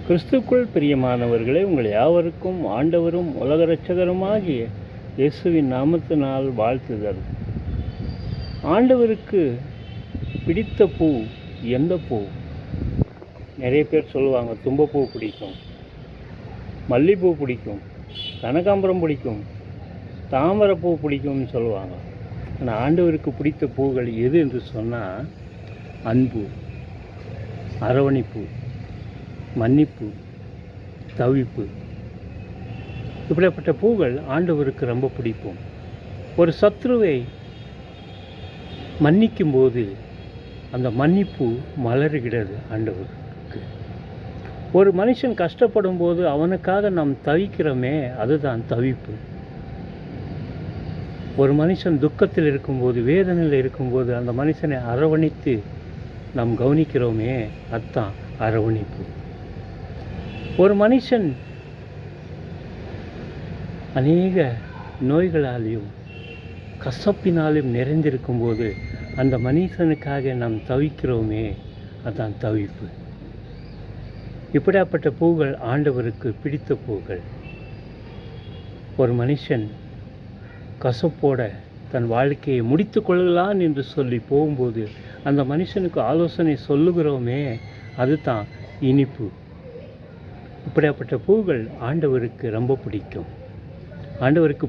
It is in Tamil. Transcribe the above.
கிறிஸ்துக்குள் பிரியமானவர்களே, உங்கள் யாவருக்கும் ஆண்டவரும் உலக இரட்சகருமாகிய இயேசுவின் நாமத்தினால் வாழ்த்துதல். ஆண்டவருக்கு பிடித்த பூ எந்த பூ? நிறைய பேர் சொல்லுவாங்க, தும்பப்பூ பிடிக்கும், மல்லிகைப்பூ பிடிக்கும், கனகாம்பரம் பிடிக்கும், தாமரைப்பூ பிடிக்கும்னு சொல்லுவாங்க. ஆனால் ஆண்டவருக்கு பிடித்த பூக்கள் எது என்று சொன்னால் அன்பு, அரவணைப்பு, மன்னிப்பு, தவிப்பு. இப்படிப்பட்ட பூக்கள் ஆண்டவருக்கு ரொம்ப பிடிக்கும். ஒரு சத்ருவை மன்னிக்கும் போது அந்த மன்னிப்பு மலருகிறது ஆண்டவருக்கு. ஒரு மனுஷன் கஷ்டப்படும் போது அவனுக்காக நாம் தவிக்கிறோமே, அதுதான் தவிப்பு. ஒரு மனுஷன் துக்கத்தில் இருக்கும்போது, வேதனையில் இருக்கும்போது அந்த மனுஷனை அரவணைத்து நாம் கவனிக்கிறோமே, அதுதான் அரவணைப்பு. ஒரு மனுஷன் அநேக நோய்களாலேயும் கசப்பினாலும் நிறைந்திருக்கும்போது அந்த மனுஷனுக்காக நாம் தவிக்கிறோமே, அதுதான் தவிப்பு. இப்படிப்பட்ட பூக்கள் ஆண்டவருக்கு பிடித்த பூக்கள். ஒரு மனுஷன் கசப்போட தன் வாழ்க்கையை முடித்து கொள்ளலாம் என்று சொல்லி போகும்போது அந்த மனுஷனுக்கு ஆலோசனை சொல்லுகிறோமே, அதுதான் இனிப்பு. இப்படிப்பட்ட பூக்கள் ஆண்டவருக்கு ரொம்ப பிடிக்கும். ஆண்டவருக்கு